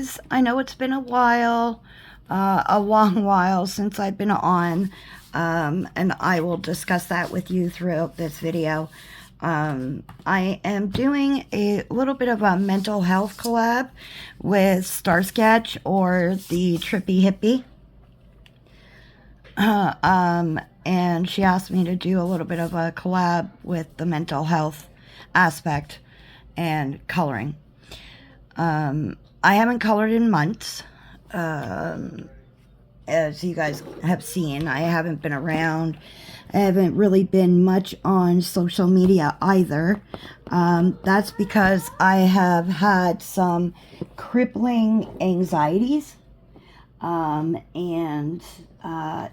guys. I know it's been a while, a long while since I've been on, and I will discuss that with you throughout this video. I am doing a little bit of a mental health collab with Starsketch or the Trippy Hippie. And she asked me to do a little bit of a collab with the mental health aspect and coloring. I haven't colored in months. As you guys have seen, I haven't been around. I haven't really been much on social media either. That's because I have had some crippling anxieties.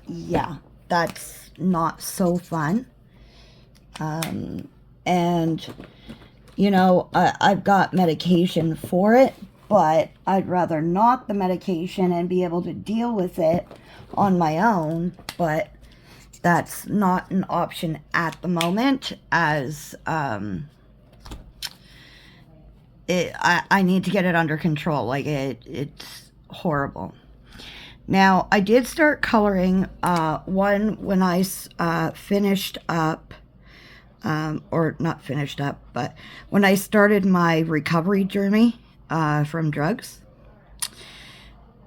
Yeah, that's not so fun. And, you know, I've got medication for it, but I'd rather not the medication and be able to deal with it on my own, but that's not an option at the moment, as I need to get it under control. Like, it's horrible. Now, I did start coloring one when I finished up, or not finished up, but when I started my recovery journey from drugs.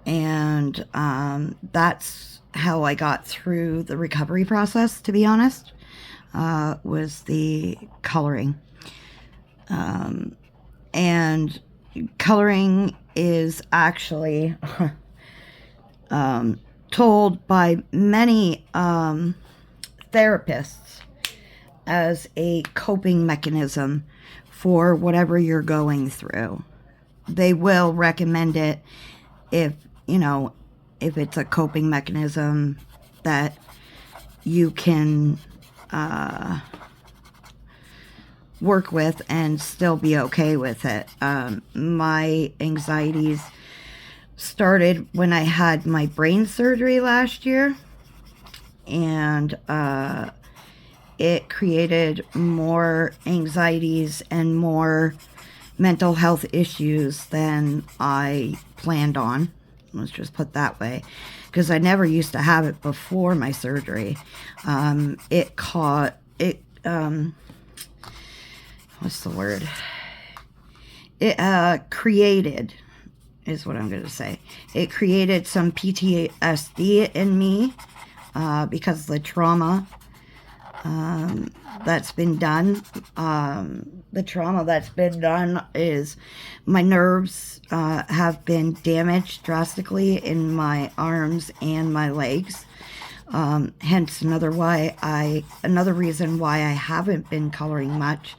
And that's how I got through the recovery process, to be honest, was the coloring. And coloring is actually told by many therapists as a coping mechanism for whatever you're going through. They will recommend it if, you know, if it's a coping mechanism that you can work with and still be okay with it. My anxieties started when I had my brain surgery last year, and it created more anxieties and more mental health issues than I planned on. Let's just put that way, because I never used to have it before my surgery. What's the word? It created, is what I'm going to say. It created some PTSD in me because of the trauma that's been done. The trauma that's been done is my nerves have been damaged drastically in my arms and my legs. Hence another reason why I haven't been coloring much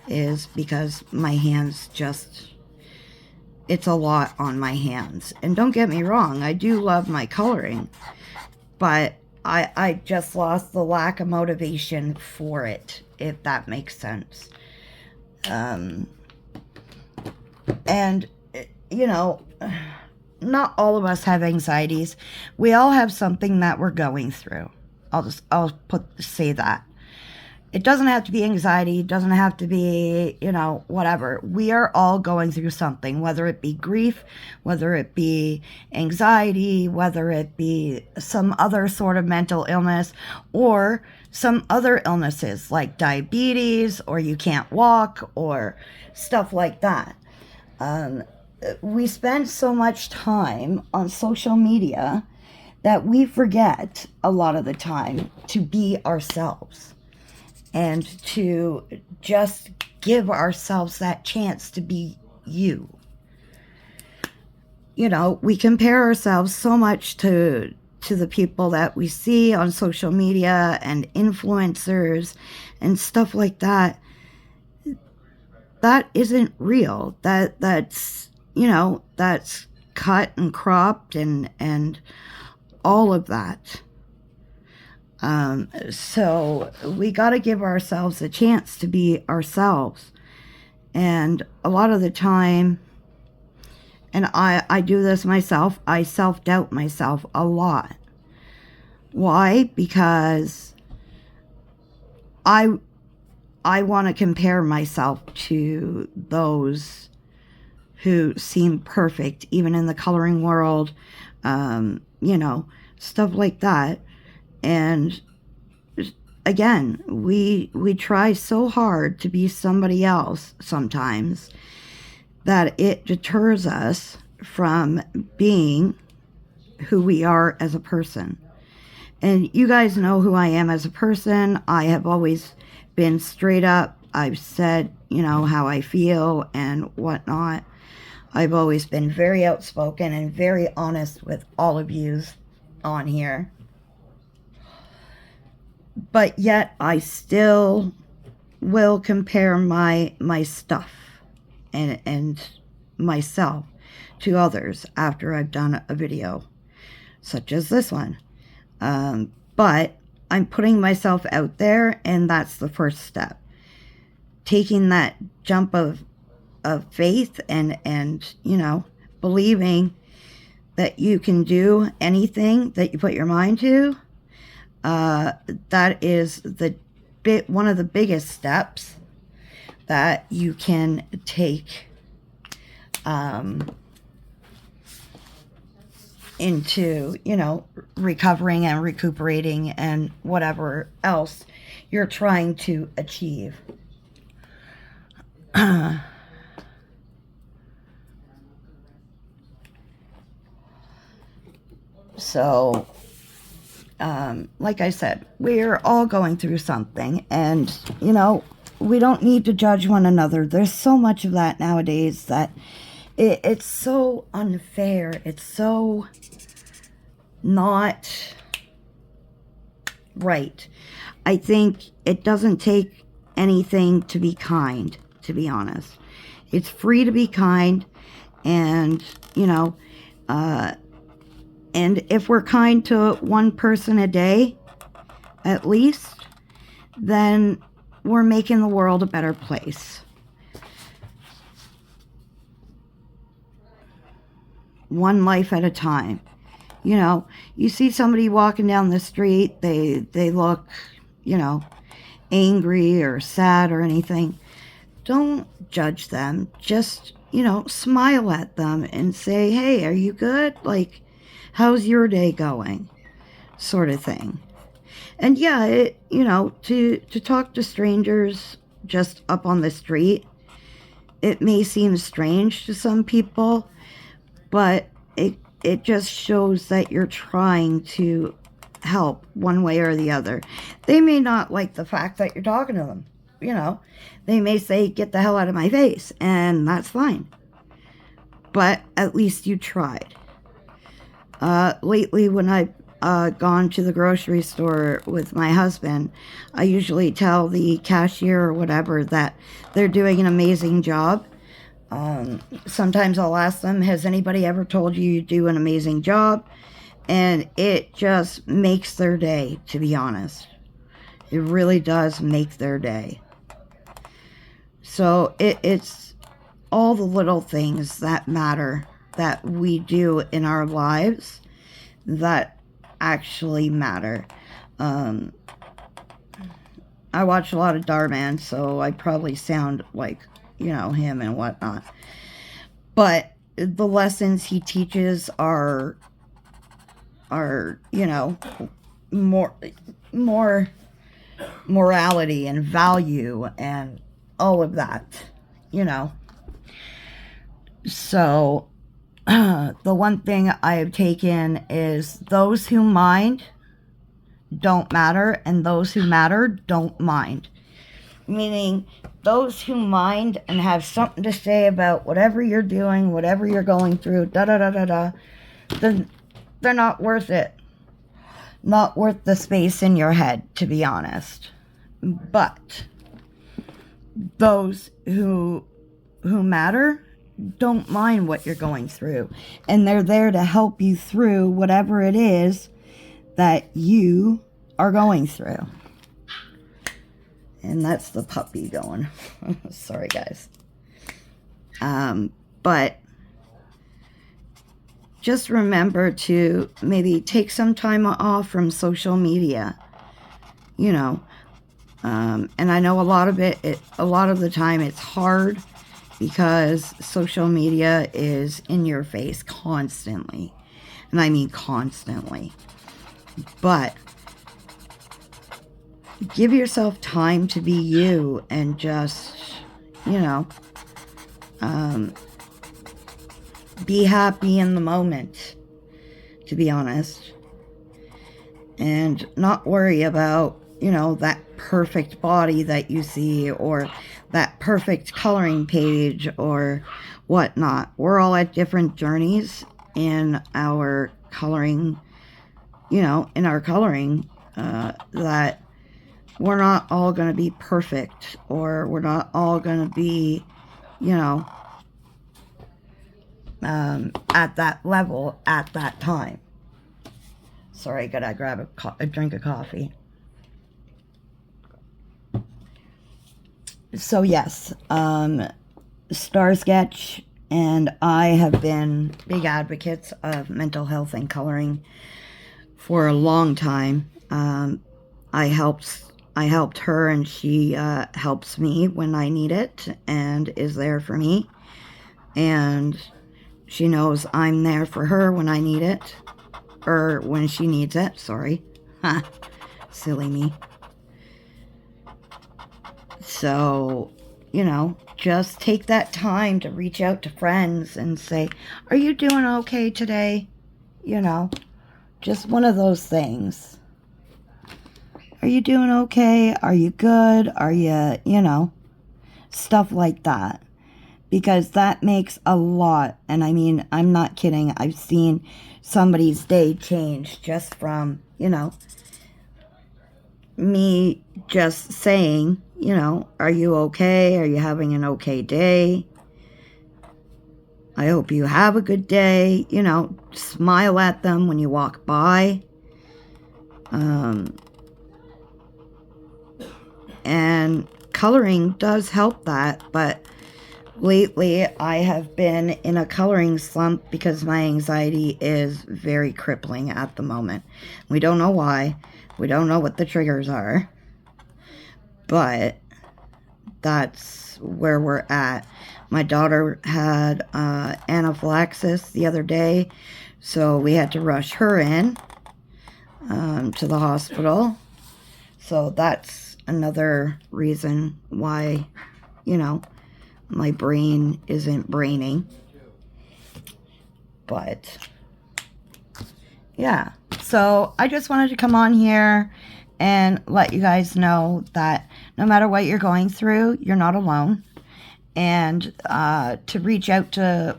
is because my hands just, it's a lot on my hands. And don't get me wrong, I do love my coloring, but I just lost the lack of motivation for it, if that makes sense. And, you know, not all of us have anxieties. We all have something that we're going through. I'll say that. It doesn't have to be anxiety. It doesn't have to be, you know, whatever. We are all going through something, whether it be grief, whether it be anxiety, whether it be some other sort of mental illness, or some other illnesses like diabetes, or you can't walk, or stuff like that. We spend so much time on social media that we forget a lot of the time to be ourselves. And to just give ourselves that chance to be you. You know, we compare ourselves so much to the people that we see on social media and influencers and stuff like that. That isn't real. That's, you know, that's cut and cropped and all of that. So we got to give ourselves a chance to be ourselves. And a lot of the time, and I do this myself, I self-doubt myself a lot. Why? Because I want to compare myself to those who seem perfect, even in the coloring world, you know, stuff like that. And again, we try so hard to be somebody else sometimes that it deters us from being who we are as a person. And you guys know who I am as a person. I have always been straight up. I've said, you know, how I feel and whatnot. I've always been very outspoken and very honest with all of you on here. But yet I still will compare my stuff and myself to others after I've done a video such as this one. But I'm putting myself out there, and that's the first step. Taking that jump of faith and you know, believing that you can do anything that you put your mind to. That is one of the biggest steps that you can take into, you know, recovering and recuperating and whatever else you're trying to achieve. So, like I said, we're all going through something, and, you know, we don't need to judge one another. There's so much of that nowadays that it's so unfair. It's so not right. I think it doesn't take anything to be kind, to be honest. It's free to be kind, and, you know, and if we're kind to one person a day, at least, then we're making the world a better place. One life at a time. You know, you see somebody walking down the street, they look, you know, angry or sad or anything. Don't judge them. Just, you know, smile at them and say, hey, are you good? Like, how's your day going? Sort of thing. And yeah, you know, to talk to strangers just up on the street, it may seem strange to some people, but it just shows that you're trying to help one way or the other. They may not like the fact that you're talking to them, you know. They may say, get the hell out of my face, and that's fine. But at least you tried. Lately, when I've gone to the grocery store with my husband, I usually tell the cashier or whatever that they're doing an amazing job. Sometimes I'll ask them, has anybody ever told you do an amazing job? And it just makes their day, to be honest. It really does make their day. So it's all the little things that matter that we do in our lives that actually matter. I watch a lot of Darman, so I probably sound like, you know, him and whatnot. But the lessons he teaches are you know, more morality and value and all of that, you know. So the one thing I have taken is those who mind don't matter, and those who matter don't mind. Meaning, those who mind and have something to say about whatever you're doing, whatever you're going through, then they're not worth it. Not worth the space in your head, to be honest. But those who matter don't mind what you're going through, and they're there to help you through whatever it is that you are going through. And that's the puppy going. Sorry, guys. But just remember to maybe take some time off from social media, you know. And I know a lot of the time it's hard because social media is in your face constantly. And I mean constantly. But give yourself time to be you and just, you know, be happy in the moment, to be honest. And not worry about, you know, that perfect body that you see or that perfect coloring page or whatnot. We're all at different journeys in our coloring, you know, in our coloring, that we're not all going to be perfect, or we're not all going to be, you know, at that level at that time. Sorry, I gotta grab a drink of coffee. So yes, Star Sketch and I have been big advocates of mental health and coloring for a long time. I helped her, and she helps me when I need it and is there for me. And she knows I'm there for her when I need it. Or when she needs it, sorry. Ha, silly me. So, you know, just take that time to reach out to friends and say, are you doing okay today? You know, just one of those things. Are you doing okay? Are you good? Are you, you know, stuff like that. Because that makes a lot, and I mean, I'm not kidding. I've seen somebody's day change just from, you know, me just saying, you know, are you okay? Are you having an okay day? I hope you have a good day. You know, smile at them when you walk by. And coloring does help that, but lately, I have been in a coloring slump because my anxiety is very crippling at the moment. We don't know why. We don't know what the triggers are. But that's where we're at. My daughter had anaphylaxis the other day, so we had to rush her in to the hospital. So that's another reason why, you know, my brain isn't braining. But yeah, so I just wanted to come on here and let you guys know that no matter what you're going through, you're not alone. And to reach out to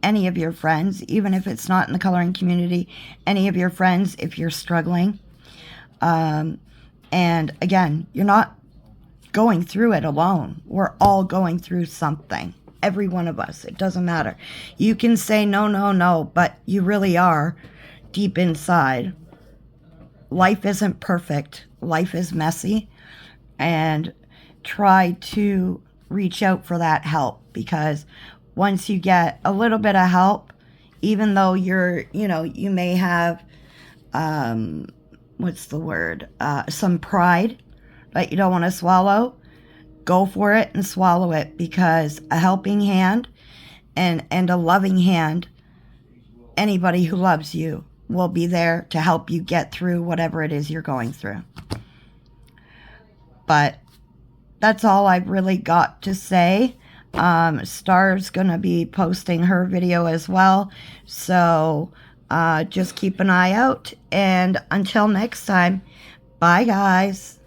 any of your friends, even if it's not in the coloring community, any of your friends if you're struggling. And again, you're not going through it alone. We're all going through something. Every one of us. It doesn't matter. You can say no, no, no, but you really are deep inside. Life isn't perfect. Life is messy. And try to reach out for that help, because once you get a little bit of help, even though you're, you know, you may have, what's the word? Some pride that you don't want to swallow, go for it and swallow it, because a helping hand and a loving hand, anybody who loves you will be there to help you get through whatever it is you're going through. But that's all I've really got to say. Star's going to be posting her video as well. So just keep an eye out. And until next time, bye guys.